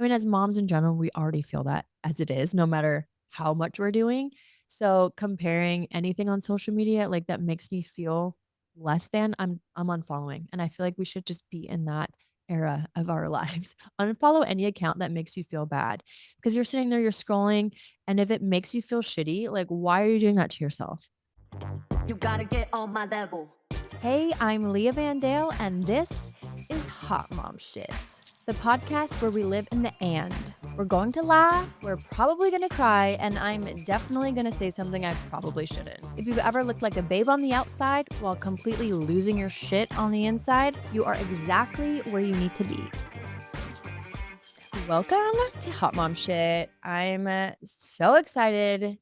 I mean, as moms in general, we already feel that as it is, no matter how much we're doing. So comparing anything on social media, like, that makes me feel less than, I'm unfollowing, and I feel like we should just be in that era of our lives. Unfollow any account that makes you feel bad, because you're sitting there, you're scrolling, and if it makes you feel shitty, like, why are you doing that to yourself? You gotta get on my level. Hey, I'm Leah Vandale, and this is Hot Mom Shit, the podcast where we live in the and. We're going to laugh, we're probably going to cry, and I'm definitely going to say something I probably shouldn't. If you've ever looked like a babe on the outside while completely losing your shit on the inside, you are exactly where you need to be. Welcome to Hot Mom Shit. I'm so excited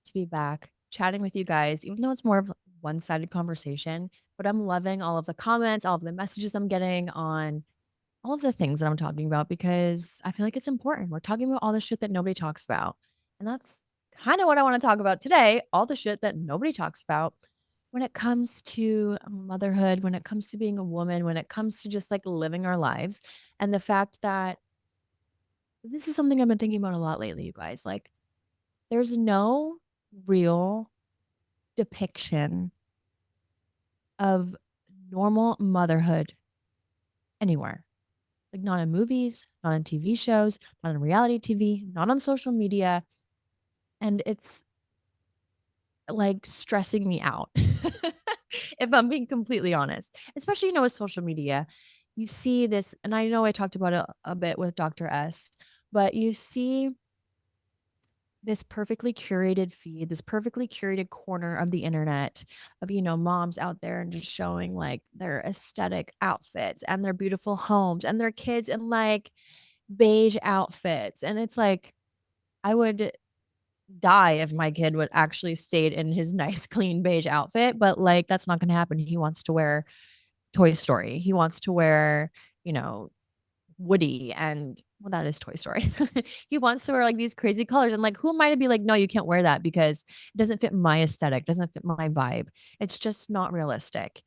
to be back chatting with you guys, even though it's more of a one-sided conversation, but I'm loving all of the comments, all of the messages I'm getting on all of the things that I'm talking about because I feel like it's important. We're talking about all the shit that nobody talks about. And that's kind of what I want to talk about today, all the shit that nobody talks about when it comes to motherhood, when it comes to being a woman, when it comes to just like living our lives. And the fact that this is something I've been thinking about a lot lately, you guys. Like, there's no real depiction of normal motherhood anywhere. Like, not in movies, not in TV shows, not in reality TV, not on social media, and it's, like, stressing me out, if I'm being completely honest. Especially, with social media, you see this and I know I talked about it a bit with Dr. S, but you see this perfectly curated feed, this perfectly curated corner of the internet of, moms out there and just showing like their aesthetic outfits and their beautiful homes and their kids in like beige outfits. And it's like, I would die if my kid would actually stayed in his nice, clean beige outfit. But like, that's not going to happen. He wants to wear Toy Story. He wants to wear, you know, Woody and well, that is Toy Story. He wants to wear, like, these crazy colors, and, like, who am I to be like, "No, you can't wear that because it doesn't fit my aesthetic, doesn't fit my vibe." It's just not realistic.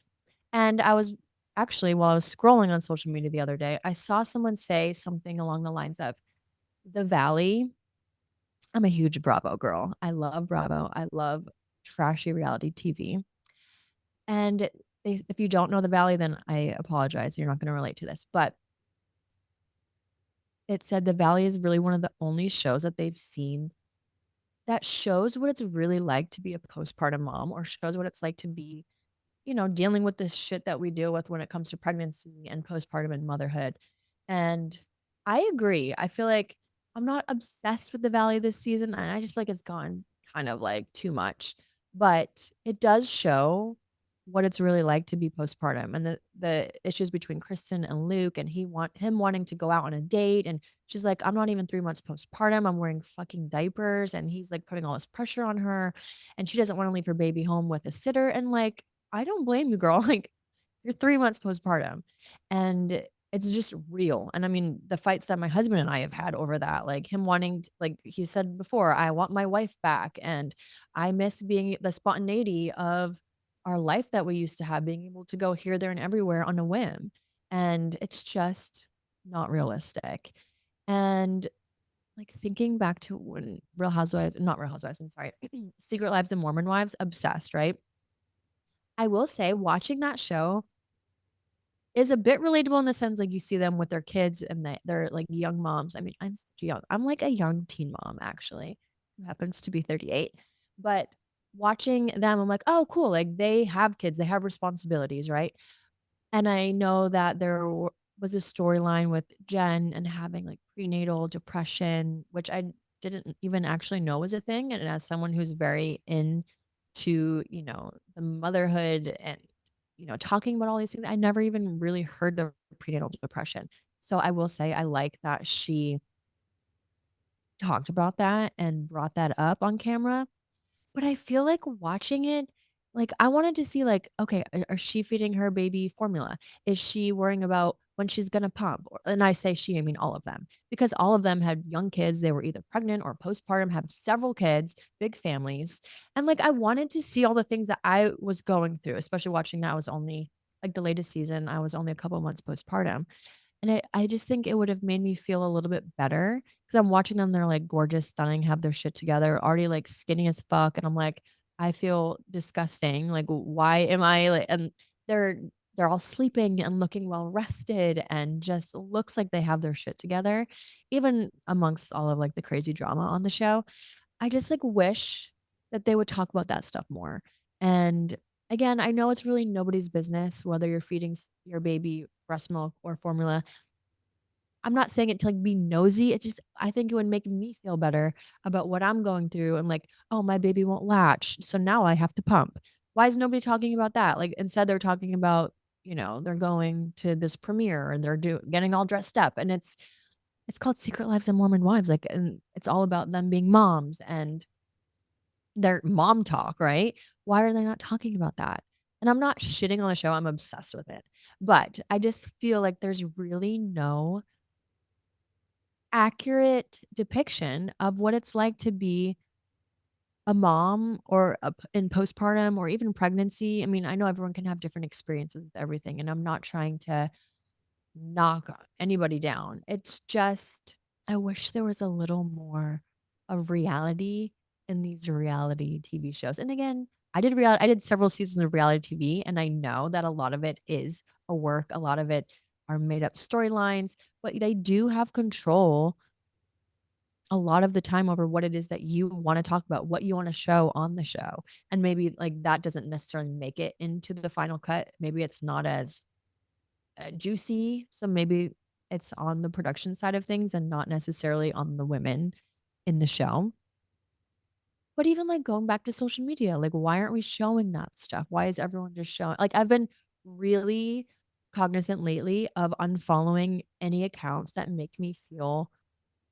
And I was actually, while I was scrolling on social media the other day, I saw someone say something along the lines of, "The Valley." I'm a huge Bravo girl. I love Bravo. I love trashy reality TV. And if you don't know The Valley, then I apologize. You're not gonna relate to this, but it said The Valley is really one of the only shows that they've seen that shows what it's really like to be a postpartum mom or shows what it's like to be, dealing with this shit that we deal with when it comes to pregnancy and postpartum and motherhood. And I agree. I feel like I'm not obsessed with The Valley this season, and I just feel like it's gone kind of like too much. But it does show what it's really like to be postpartum and the issues between Kristen and Luke and him wanting to go out on a date and she's like, "I'm not even 3 months postpartum, I'm wearing fucking diapers," and he's, like, putting all this pressure on her, and she doesn't wanna leave her baby home with a sitter, and, like, I don't blame you, girl, like, you're 3 months postpartum, and it's just real, and I mean, the fights that my husband and I have had over that, like, him wanting t like he said before, "I want my wife back," and I miss being the spontaneity of our life that we used to have, being able to go here, there, and everywhere on a whim, and it's just not realistic, and, like, thinking back to when Real Housewives not Real Housewives, I'm sorry, Secret Lives of Mormon Wives, obsessed, right? I will say watching that show is a bit relatable in the sense, like, you see them with their kids and they're, like, young moms. I mean, I'm such a young I'm like a young teen mom, actually, who happens to be 38, but watching them, I'm like, "Oh, cool," like, they have kids, they have responsibilities, right? And I know that was a storyline with Jen and having, like, prenatal depression, which I didn't even actually know was a thing, and as someone who's very into, the motherhood and, talking about all these things, I never even really heard the prenatal depression. So I will say I like that she talked about that and brought that up on camera. But I feel like watching it, like, I wanted to see, like, okay, is she feeding her baby formula? Is she worrying about when she's gonna pump? And I say she, I mean all of them, because all of them had young kids. They were either pregnant or postpartum, have several kids, big families. And, like, I wanted to see all the things that I was going through, especially watching that. I was only like, the latest season, I was only a couple months postpartum. And I just think it would have made me feel a little bit better because 'cause I'm watching them, they're, like, gorgeous, stunning, have their shit together, already, like, skinny as fuck, and I'm like, "I feel disgusting, like, why am I, like" and they're they're all sleeping and looking well rested and just looks like they have their shit together, even amongst all of, like, the crazy drama on the show. I just, like, wish that they would talk about that stuff more, and, again, I know it's really nobody's business whether you're feeding your baby breast milk or formula. I'm not saying it to, like, be nosy, it just I think it would make me feel better about what I'm going through and, like, "Oh, my baby won't latch, so now I have to pump." Why is nobody talking about that? Like, instead, they're talking about, they're going to this premiere and they're getting all dressed up, and it's called Secret Lives of Mormon Wives, like, and it's all about them being moms and their mom talk, right? Why are they not talking about that? And I'm not shitting on the show, I'm obsessed with it, but I just feel like there's really no accurate depiction of what it's like to be a mom or in postpartum or even pregnancy. I mean, I know everyone can have different experiences with everything, and I'm not trying to knock anybody down. It's just I wish there was a little more of reality in these reality TV shows. And again, I did several seasons of reality TV, and I know that a lot of it is a work, a lot of it are made up storylines, but they do have control a lot of the time over what it is that you wanna talk about, what you wanna show on the show, and maybe, like, that doesn't necessarily make it into the final cut. Maybe it's not as, juicy, so maybe it's on the production side of things and not necessarily on the women in the show. But even, like, going back to social media, like, why aren't we showing that stuff? Why is everyone just showing like, I've been really cognizant lately of unfollowing any accounts that make me feel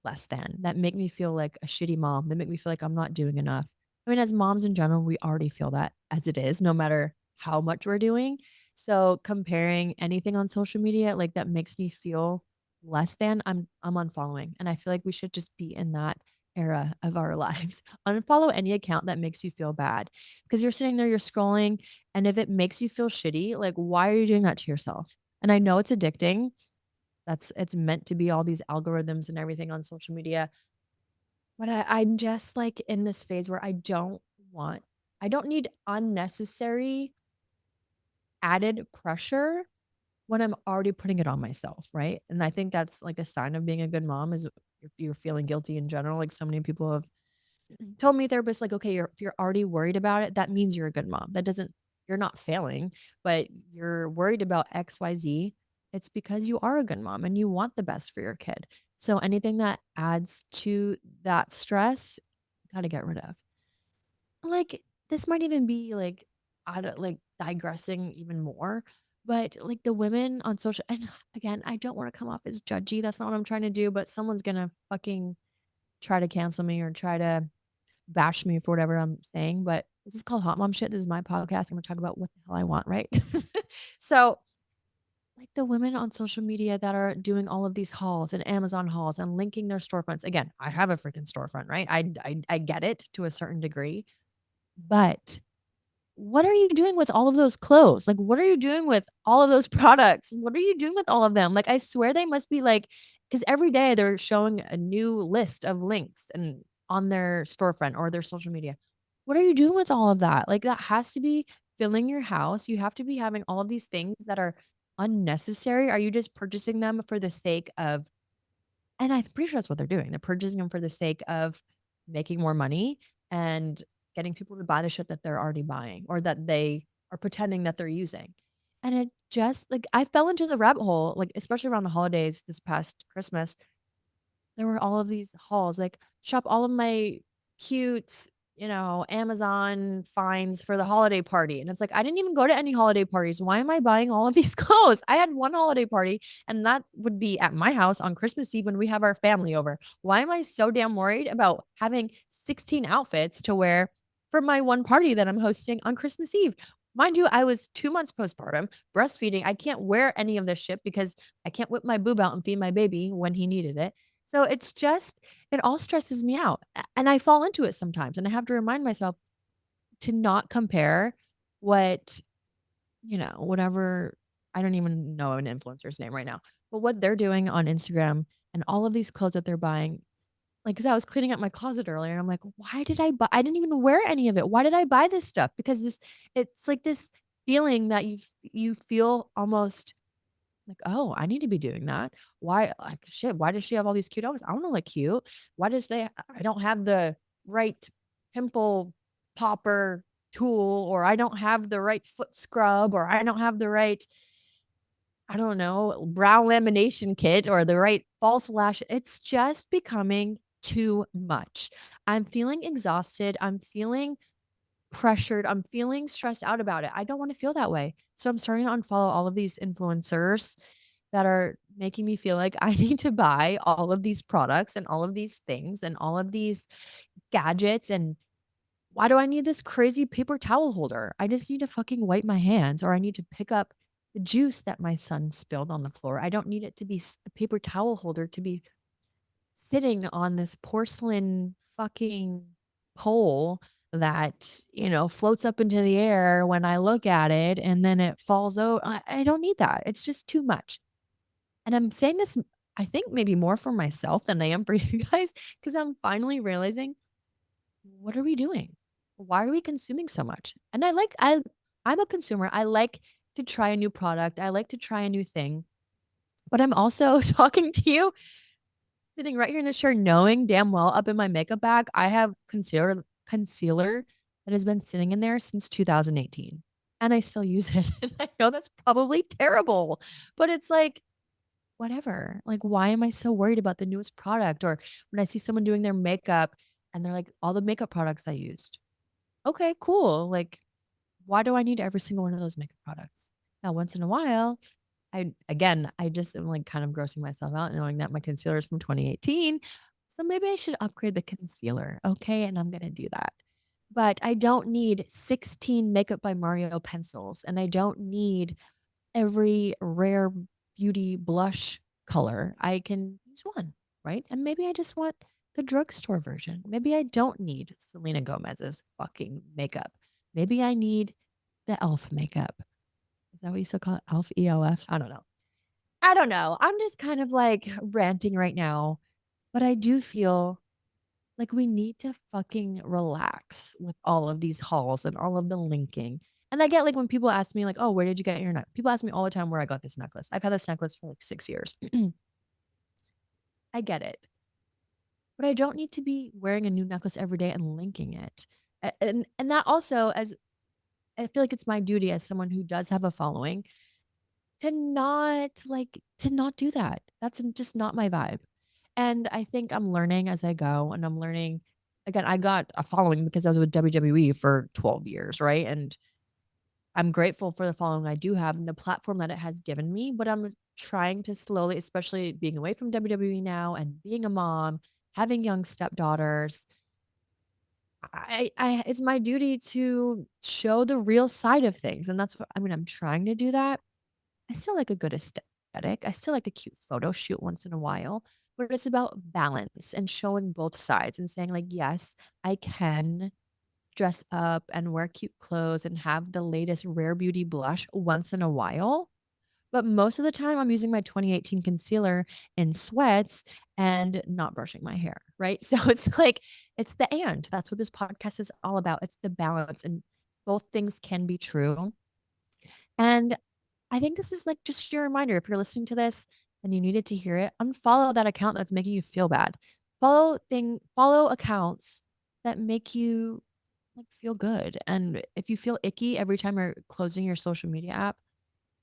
less than, that make me feel like a shitty mom, that make me feel like I'm not doing enough. I mean, as moms in general, we already feel that as it is, no matter how much we're doing. So comparing anything on social media, like that makes me feel less than, I'm unfollowing. And I feel like we should just be in that era of our lives. Unfollow any account that makes you feel bad. Because you're sitting there, you're scrolling, and if it makes you feel shitty, like why are you doing that to yourself? And I know it's addicting, it's meant to be all these algorithms and everything on social media, but I'm just, like, in this phase where I don't need unnecessary added pressure when I'm already putting it on myself, right? And I think that's, like, a sign of being a good mom is if you're feeling guilty in general, like, so many people have told me therapists, like, "Okay, if you're already worried about it, that means you're a good mom. That doesn't you're not failing, but you're worried about XYZ. It's because you are a good mom and you want the best for your kid. So anything that adds to that stress, gotta get rid of." Like, this might even be, like, I don't like, digressing even more, but, like, the women on social and again, I don't wanna come off as judgy, that's not what I'm trying to do, but someone's gonna fucking try to cancel me or try to bash me for whatever I'm saying, but this is called Hot Mom Shit. This is my podcast. I'm gonna talk about what the hell I want, right? So, like the women on social media that are doing all of these hauls and Amazon hauls and linking their storefronts. Again, I have a freaking storefront, right? I get it to a certain degree, but what are you doing with all of those clothes? Like, what are you doing with all of those products? What are you doing with all of them? Like, I swear they must be like, because every day they're showing a new list of links and on their storefront or their social media. What are you doing with all of that? Like, that has to be filling your house. You have to be having all of these things that are unnecessary. Are you just purchasing them for the sake of and I'm pretty sure that's what they're doing. They're purchasing them for the sake of making more money and getting people to buy the shit that they're already buying or that they are pretending that they're using. And it just like I fell into the rabbit hole, like especially around the holidays this past Christmas. There were all of these hauls, like, shop all of my cute, Amazon finds for the holiday party, and it's like, I didn't even go to any holiday parties. Why am I buying all of these clothes? I had one holiday party, and that would be at my house on Christmas Eve when we have our family over. Why am I so damn worried about having 16 outfits to wear for my one party that I'm hosting on Christmas Eve? Mind you, I was 2 months postpartum, breastfeeding. I can't wear any of this shit because I can't whip my boob out and feed my baby when he needed it. So it's just it all stresses me out, and I fall into it sometimes, and I have to remind myself to not compare what, whatever I don't even know an influencer's name right now, But what they're doing on Instagram and all of these clothes that they're buying, like, 'cause I was cleaning up my closet earlier, and I'm like, "Why did I buy?" I didn't even wear any of it. Why did I buy this stuff? Because it's like this feeling that you feel almost like, "Oh, I need to be doing that. Why like, shit, why does she have all these cute outfits? I wanna look cute. Why does they I don't have the right pimple popper tool, or I don't have the right foot scrub, or I don't have the right, I don't know, brow lamination kit or the right false lash." It's just becoming too much. I'm feeling exhausted. I'm feeling pressured. I'm feeling stressed out about it. I don't want to feel that way. So I'm starting to unfollow all of these influencers that are making me feel like I need to buy all of these products and all of these things and all of these gadgets. And why do I need this crazy paper towel holder? I just need to fucking wipe my hands, or I need to pick up the juice that my son spilled on the floor. I don't need it to be the paper towel holder to be sitting on this porcelain fucking pole that, floats up into the air when I look at it and then it falls over. I don't need that. It's just too much. And I'm saying this, I think maybe more for myself than I am for you guys, because I'm finally realizing, what are we doing? Why are we consuming so much? And I'm a consumer. I like to try a new product. I like to try a new thing. But I'm also talking to you, sitting right here in this chair, knowing damn well up in my makeup bag, I have concealer that has been sitting in there since 2018. And I still use it. And I know that's probably terrible, but it's like, whatever. Like, why am I so worried about the newest product? Or when I see someone doing their makeup and they're like, all the makeup products I used. Okay, cool. Like, why do I need every single one of those makeup products? Now, once in a while, I just am, like, kind of grossing myself out knowing that my concealer is from 2018, so maybe I should upgrade the concealer, okay, and I'm gonna do that. But I don't need 16 Makeup by Mario pencils, and I don't need every rare beauty blush color. I can use one, right? And maybe I just want the drugstore version. Maybe I don't need Selena Gomez's fucking makeup. Maybe I need the e.l.f. makeup. Is that what you still call it? e.l.f., E-L-F? I don't know. I don't know. I'm just kind of like ranting right now, but I do feel like we need to fucking relax with all of these hauls and all of the linking. And I get like when people ask me, like, "Oh, where did you get your necklace?" People ask me all the time where I got this necklace. I've had this necklace for like 6 years. I get it. But I don't need to be wearing a new necklace every day and linking it. And that also, as I feel like it's my duty as someone who does have a following, to not do that. That's just not my vibe. And I think I'm learning as I go, and I'm learning, again, I got a following because I was with WWE for 12 years, right? And I'm grateful for the following I do have and the platform that it has given me, but I'm trying to slowly, especially being away from WWE now and being a mom, having young stepdaughters, I it's my duty to show the real side of things, and that's what I mean, I'm trying to do that. I still like a good aesthetic. I still like a cute photo shoot once in a while, but it's about balance and showing both sides and saying, like, yes, I can dress up and wear cute clothes and have the latest rare beauty blush once in a while. But most of the time, I'm using my 2018 concealer in sweats and not brushing my hair, right? So it's like, it's the and. That's what this podcast is all about. It's the balance, and both things can be true. And I think this is like just your reminder. If you're listening to this and you needed to hear it, unfollow that account that's making you feel bad. Follow accounts that make you like feel good. And if you feel icky every time you're closing your social media app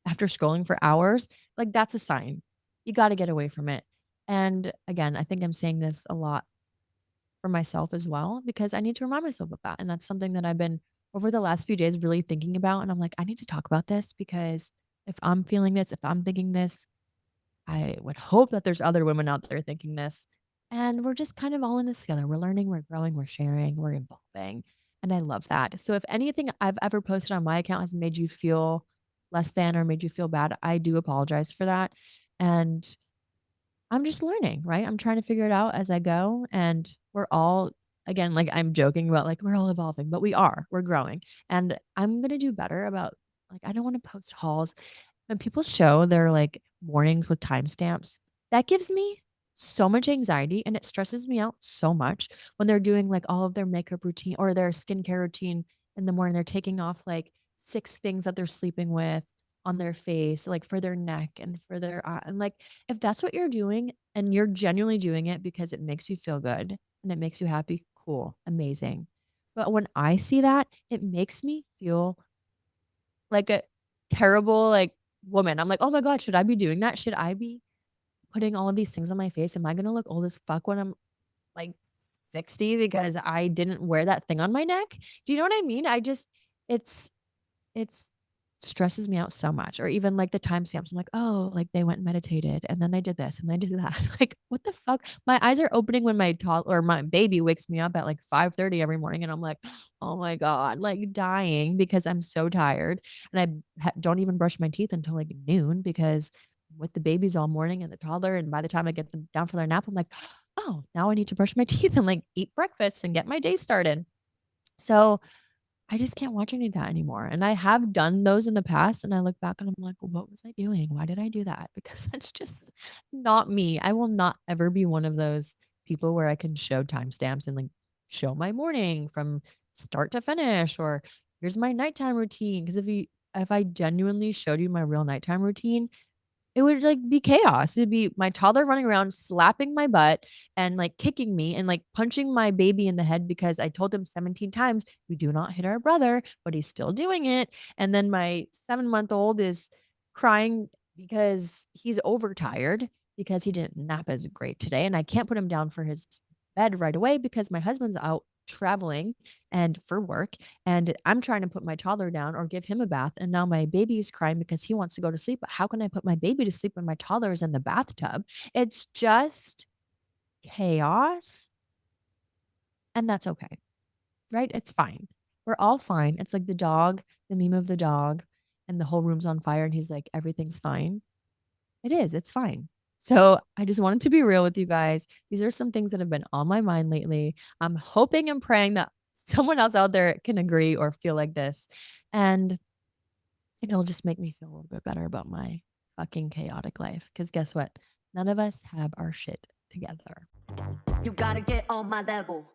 after scrolling for hours, like that's a sign. You got to get away from it. And again, I think I'm saying this a lot for myself as well, because I need to remind myself of that. And that's something that I've been over the last few days really thinking about. And I'm like, I need to talk about this because if I'm feeling this, if I'm thinking this, I would hope that there's other women out there thinking this. And we're just kind of all in this together. We're learning, we're growing, we're sharing, we're evolving. And I love that. So if anything I've ever posted on my account has made you feel less than or made you feel bad, I do apologize for that. And I'm just learning, right? I'm trying to figure it out as I go, and we're all, again, like, I'm joking about, like, we're all evolving, but we are. We're growing, and I'm gonna do better about, like, I don't wanna post hauls When people show their, like, mornings with timestamps, that gives me so much anxiety, and it stresses me out so much when they're doing, like, all of their makeup routine or their skincare routine in the morning. They're taking off, like, 6 things that they're sleeping with on their face, like, for their neck and for their eye and, like, if that's what you're doing and you're genuinely doing it because it makes you feel good and it makes you happy, cool, amazing. But when I see that, it makes me feel like a terrible, like, woman. I'm like, "Oh my god, should I be doing that? Should I be putting all of these things on my face? Am I gonna look old as fuck when I'm, like, 60 because I didn't wear that thing on my neck?" Do you know what I mean? It's it's stresses me out so much, or even, like, the timestamps. I'm like, "Oh, like, they went and meditated, and then they did this, and they did that." Like, what the fuck? My eyes are opening when my baby wakes me up at, like, 5:30 every morning, and I'm like, "Oh my god," like, dying because I'm so tired, and don't even brush my teeth until, like, noon because with the babies all morning and the toddler, and by the time I get them down for their nap, I'm like, "Oh, now I need to brush my teeth and, like, eat breakfast and get my day started." So I just can't watch any of that anymore, and I have done those in the past, and I look back and I'm like, "What was I doing? Why did I do that?" Because that's just not me. I will not ever be one of those people where I can show timestamps and, like, show my morning from start to finish, or here's my nighttime routine. Because if I genuinely showed you my real nighttime routine, it would, like, be chaos. It'd be my toddler running around slapping my butt and, like, kicking me and, like, punching my baby in the head because I told him 17 times, "We do not hit our brother," but he's still doing it, and then my 7-month-old is crying because he's overtired because he didn't nap as great today, and I can't put him down for his bed right away because my husband's out traveling and for work, and I'm trying to put my toddler down or give him a bath, and now my baby is crying because he wants to go to sleep, but how can I put my baby to sleep when my toddler is in the bathtub? It's just chaos, and that's okay, right? It's fine. We're all fine. It's like the dog, the meme of the dog, and the whole room's on fire, and he's like, "Everything's fine." It is, it's fine. So, I just wanted to be real with you guys. These are some things that have been on my mind lately. I'm hoping and praying that someone else out there can agree or feel like this, and it'll just make me feel a little bit better about my fucking chaotic life. Because guess what? None of us have our shit together. You gotta get on my level.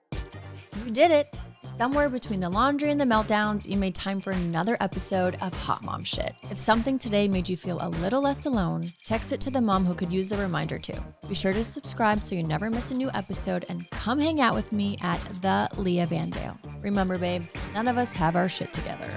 You did it! Somewhere between the laundry and the meltdowns, you made time for another episode of Hot Mom Shit. If something today made you feel a little less alone, text it to the mom who could use the reminder too. Be sure to subscribe so you never miss a new episode, and come hang out with me at the Leah Vandale. Remember, babe, none of us have our shit together.